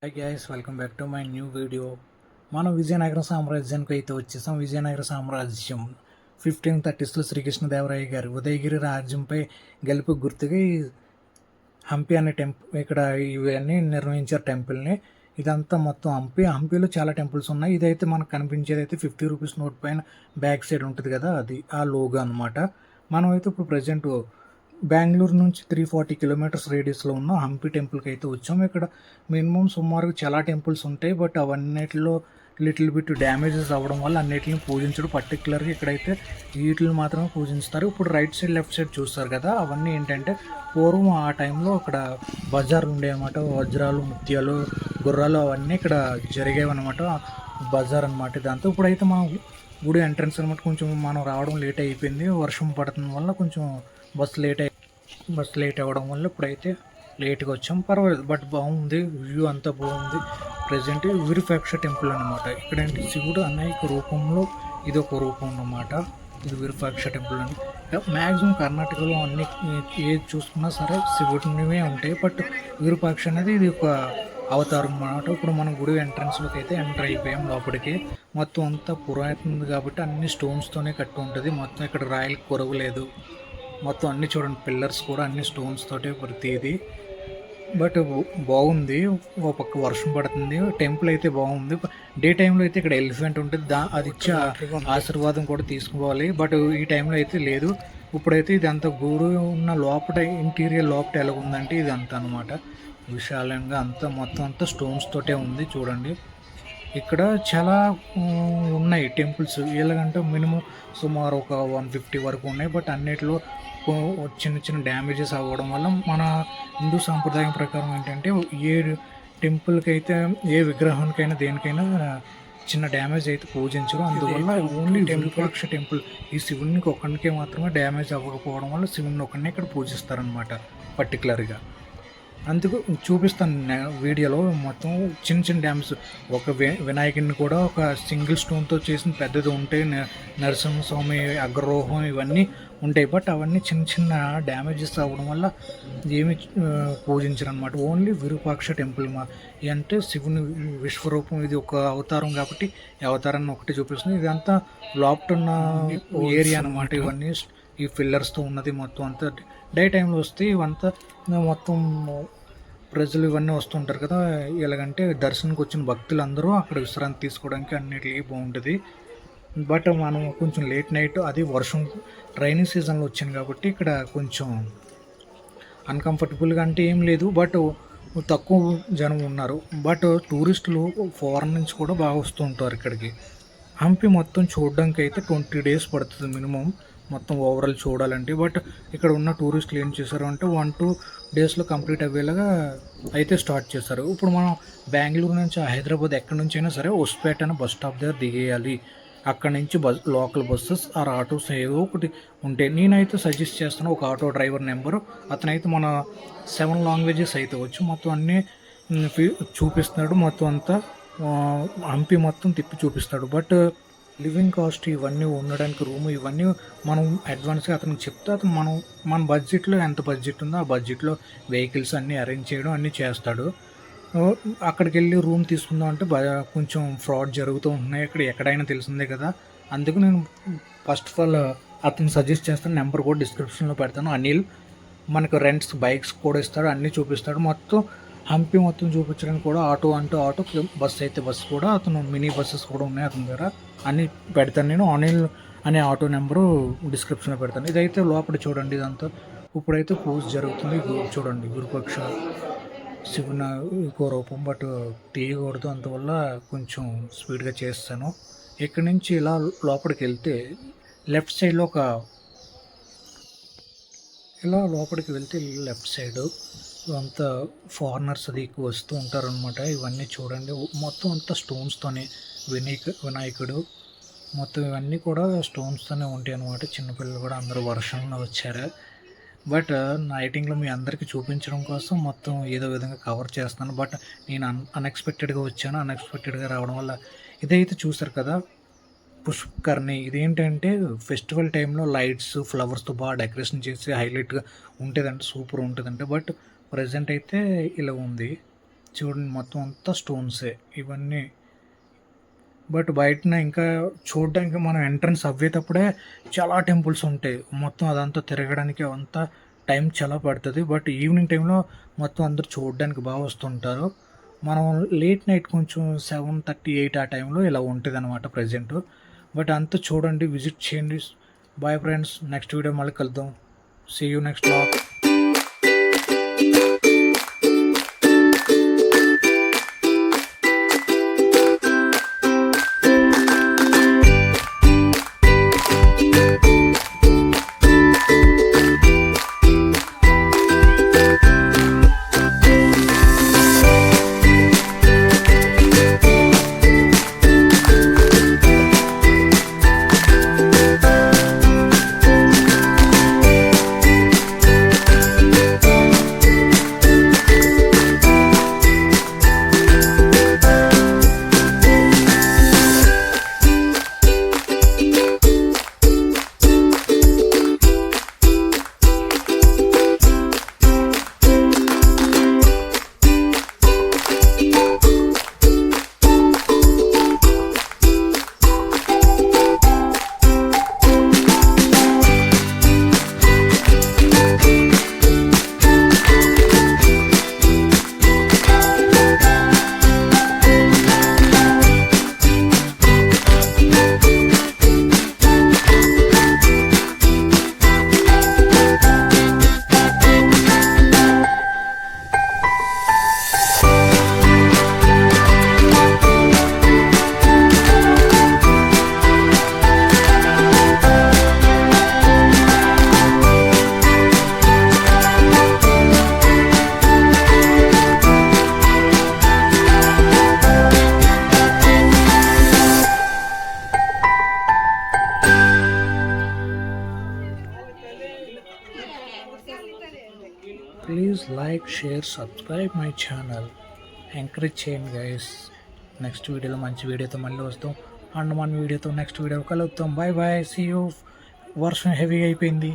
Hi guys, welcome back to my new video. మనం విజయనగర సామ్రాజ్యానికి అయితే వచ్చేసాం. విజయనగర సామ్రాజ్యం 1530s శ్రీకృష్ణదేవరాయ గారు ఉదయగిరి రాజ్యంపై గెలుపు గుర్తుగా ఈ హంపి అనే టెంపుల్ ఇక్కడ ఇవన్నీ నిర్వహించారు టెంపుల్ని. ఇదంతా మొత్తం హంపిలో చాలా టెంపుల్స్ ఉన్నాయి. ఇదైతే మనకు కనిపించేది అయితే 50 రూపీస్ నోట్ పైన బ్యాక్ సైడ్ ఉంటుంది కదా, అది ఆ లోగో అనమాట. మనం అయితే ఇప్పుడు ప్రజెంట్ బెంగళూరు నుంచి 340 కిలోమీటర్స్ రేడియస్లో ఉన్న హంపి టెంపుల్కి అయితే వచ్చాము. ఇక్కడ మినిమం సుమారుగా చాలా టెంపుల్స్ ఉంటాయి, బట్ అవన్నిటిలో లిటిల్ బిట్ డ్యామేజెస్ అవ్వడం వల్ల అన్నిటిని పూజించడం. పర్టికులర్గా ఇక్కడైతే వీటిని మాత్రమే పూజిస్తారు. ఇప్పుడు రైట్ సైడ్ లెఫ్ట్ సైడ్ చూస్తారు కదా, అవన్నీ ఏంటంటే పూర్వం ఆ టైంలో అక్కడ బజార్లు ఉండేవి అనమాట. వజ్రాలు, ముత్యాలు, గుర్రాలు అవన్నీ ఇక్కడ జరిగేవి అనమాట. బజార్ అనమాట ఇదంతా. ఇప్పుడైతే మనం గుడి ఎంట్రన్స్ అనమాట. కొంచెం మనం రావడం లేట్ అయిపోయింది, వర్షం పడుతున్న వల్ల కొంచెం బస్ లేట్ అవ్వడం వల్ల ఇప్పుడైతే లేట్గా వచ్చాం. పర్వాలేదు, బట్ బాగుంది, వ్యూ అంతా బాగుంది. ప్రజెంట్ విరూపాక్ష టెంపుల్ అనమాట. ఇక్కడేంటి శివుడు అనేక రూపంలో ఇది ఒక రూపం అన్నమాట. ఇది విరూపాక్ష టెంపుల్ అని. మ్యాక్సిమం కర్ణాటకలో అన్ని ఏది చూసుకున్నా సరే శివుడినివే ఉంటాయి, బట్ విరూపాక్ష అనేది ఇది ఒక అవతారం అన్నమాట. ఇప్పుడు మనం గుడి ఎంట్రన్స్లోకి అయితే ఎంటర్ అయిపోయాం. లోపలికి మొత్తం అంతా పురాతనది కాబట్టి అన్ని స్టోన్స్తోనే కట్టి ఉంటుంది. మొత్తం ఇక్కడ రాయలకు కొరవలేదు. మొత్తం అన్ని చూడండి, పిల్లర్స్ కూడా అన్ని స్టోన్స్ తోటే ప్రతిది. బట్ బాగుంది. ఒక పక్క వర్షం పడుతుంది. టెంపుల్ అయితే బాగుంది. డే టైంలో అయితే ఇక్కడ ఎలిఫెంట్ ఉంటుంది, అది ఇచ్చే ఆశీర్వాదం కూడా తీసుకోవాలి. బట్ ఈ టైంలో అయితే లేదు. ఇప్పుడైతే ఇది అంత గుడి ఉన్న లోపల ఇంటీరియర్ లోపల ఎలా ఉందంటే ఇది అంతా అనమాట. విశాలంగా అంతా మొత్తం అంతా స్టోన్స్ తోటే ఉంది చూడండి. ఇక్కడ చాలా ఉన్నాయి టెంపుల్స్. ఎలాగంటే మినిమం సుమారు ఒక 150 వరకు ఉన్నాయి, బట్ అన్నిటిలో చిన్న చిన్న డ్యామేజెస్ అవ్వడం వల్ల మన హిందూ సాంప్రదాయం ప్రకారం ఏంటంటే ఏ టెంపుల్కి అయితే ఏ విగ్రహానికైనా దేనికైనా చిన్న డ్యామేజ్ అయితే పూజించరు. అందువల్ల ఓన్లీ విరూపాక్ష టెంపుల్ ఈ శివునికి ఒక్కడికే మాత్రమే డ్యామేజ్ అవ్వకపోవడం వల్ల శివుని ఒక్కడినే ఇక్కడ పూజిస్తారనమాట పర్టికులర్గా. అందుకు చూపిస్తాను వీడియోలో మొత్తం చిన్న చిన్న డ్యామ్స్. ఒక వినాయకుడిని కూడా ఒక సింగిల్ స్టోన్తో చేసిన పెద్దది ఉంటాయి, నరసింహస్వామి అగ్రరోహం ఇవన్నీ ఉంటాయి, బట్ అవన్నీ చిన్న చిన్న డ్యామేజెస్ అవ్వడం వల్ల ఏమి పూజించరు అనమాట. ఓన్లీ విరూపాక్ష టెంపుల్ అంటే శివుని విశ్వరూపం, ఇది ఒక అవతారం కాబట్టి ఈ అవతారాన్ని ఒకటి చూపిస్తుంది. ఇదంతా లోపల ఉన్న ఏరియా అనమాట. ఇవన్నీ ఈ పిల్లర్స్తో ఉన్నది మొత్తం అంతా. డే టైంలో వస్తే ఇవంతా మొత్తం ప్రజలు ఇవన్నీ వస్తుంటారు కదా, ఎలాగంటే దర్శనానికి వచ్చిన భక్తులందరూ అక్కడ విశ్రాంతి తీసుకోవడానికి అన్నిటికీ బాగుంటుంది. బట్ మనం కొంచెం లేట్ నైట్, అది వర్షం రైనీ సీజన్లో వచ్చింది కాబట్టి ఇక్కడ కొంచెం అన్కంఫర్టబుల్గా అంటే ఏం లేదు, బట్ తక్కువ జనం ఉన్నారు. బట్ టూరిస్టులు ఫారెన్ నుంచి కూడా బాగా వస్తూ ఉంటారు ఇక్కడికి. హంపి మొత్తం చూడడానికి అయితే 20 days పడుతుంది మినిమం, మొత్తం ఓవరాల్ చూడాలంటే. బట్ ఇక్కడ ఉన్న టూరిస్టులు ఏం చేశారు అంటే 1-2 daysలో కంప్లీట్ అయ్యేలాగా అయితే స్టార్ట్ చేశారు. ఇప్పుడు మనం బెంగళూరు నుంచి హైదరాబాద్ ఎక్కడి నుంచి అయినా సరే హొస్పేట అనే బస్ స్టాప్ దగ్గర దిగేయాలి. అక్కడి నుంచి లోకల్ బస్సెస్ ఆర్ ఆటోస్ ఏదో ఒకటి ఉంటే నేనైతే సజెస్ట్ చేస్తాను ఒక ఆటో డ్రైవర్ నెంబరు. అతనైతే మన 7 languages అయితే వచ్చు, మొత్తం అన్నీ చూపిస్తున్నాడు. మొత్తం అంతా హంపి మొత్తం తిప్పి చూపిస్తాడు. బట్ లివింగ్ కాస్ట్ ఇవన్నీ ఉండడానికి రూమ్ ఇవన్నీ మనం అడ్వాన్స్గా అతనికి చెప్తే అతను మన బడ్జెట్లో ఎంత బడ్జెట్ ఉందో ఆ బడ్జెట్లో వెహికల్స్ అన్నీ అరేంజ్ చేయడం అన్నీ చేస్తాడు. అక్కడికి వెళ్ళి రూమ్ తీసుకుందాం అంటే కొంచెం ఫ్రాడ్ జరుగుతూ ఉంటున్నాయి ఇక్కడ, ఎక్కడైనా తెలిసిందే కదా. అందుకు నేను ఫస్ట్ ఆఫ్ ఆల్ అతను సజెస్ట్ చేస్తాను, నెంబర్ కూడా డిస్క్రిప్షన్లో పెడతాను. అనిల్ మనకు రెంట్స్ బైక్స్ కూడా ఇస్తాడు, అన్నీ చూపిస్తాడు. మొత్తం హంపి మొత్తం చూపించడానికి కూడా ఆటో అంటే ఆటో, బస్సు అయితే బస్సు కూడా, అతను మినీ బస్సెస్ కూడా ఉన్నాయి అతని దగ్గర. అన్నీ పెడతాను నేను. అనిల్ అనే ఆటో నెంబరు డిస్క్రిప్షన్లో పెడతాను. ఇదైతే లోపల చూడండి, ఇదంతా ఇప్పుడైతే పూజ జరుగుతుంది. చూడండి విరూపాక్ష శివుని ఇంకో రూపం, బట్ తీయకూడదు, అందువల్ల కొంచెం స్పీడ్గా చేస్తాను. ఇక్కడి నుంచి ఇలా లోపలికి వెళ్తే లెఫ్ట్ సైడ్లో ఇలా లోపలికి వెళ్తే లెఫ్ట్ సైడు అంతా ఫారినర్స్ అది ఎక్కువ వస్తూ ఉంటారనమాట. ఇవన్నీ చూడండి, మొత్తం అంతా స్టోన్స్తోనే. వినాయకుడు మొత్తం ఇవన్నీ కూడా స్టోన్స్తోనే ఉంటాయి అనమాట. చిన్నపిల్లలు కూడా అందరూ వర్షంలో వచ్చారు. బట్ నైటింగ్లో మీ అందరికీ చూపించడం కోసం మొత్తం ఏదో విధంగా కవర్ చేస్తాను. బట్ నేను అన్ఎక్స్పెక్టెడ్గా వచ్చాను. అన్ఎక్స్పెక్టెడ్గా రావడం వల్ల ఇదైతే చూసారు కదా పుష్కర్ణి. ఇదేంటంటే ఫెస్టివల్ టైంలో లైట్స్ ఫ్లవర్స్తో బాగా డెకరేషన్ చేసి హైలైట్గా ఉంటుందంటే, సూపర్ ఉంటుందంటే. బట్ ప్రజెంట్ అయితే ఇలా ఉంది. చూడండి మొత్తం అంతా స్టోన్సే ఇవన్నీ. బట్ బయటన ఇంకా చూడడానికి మనం ఎంట్రన్స్ అవ్వేటప్పుడే చాలా టెంపుల్స్ ఉంటాయి. మొత్తం అదంతా తిరగడానికి అంతా టైం చాలా పడుతుంది. బట్ ఈవినింగ్ టైంలో మొత్తం అందరూ చూడడానికి బాగా వస్తుంటారు. మనం లేట్ నైట్ కొంచెం 7:30, 8 ఆ టైంలో ఇలా ఉంటుంది అనమాట ప్రజెంట్. బట్ అంతా చూడండి, విజిట్ చేయండి. బాయ్ ఫ్రెండ్స్, నెక్స్ట్ వీడియో మళ్ళీ కలుద్దాం. See you next blog. Please like, share, subscribe my channel. Encourage చేయండి గైస్. నెక్స్ట్ వీడియోలో మంచి వీడియోతో మళ్ళీ వస్తాం. అండ్ మన వీడియోతో నెక్స్ట్ వీడియో కలుగుతాం. Bye bye, see you. వర్షం హెవీగా అయిపోయింది.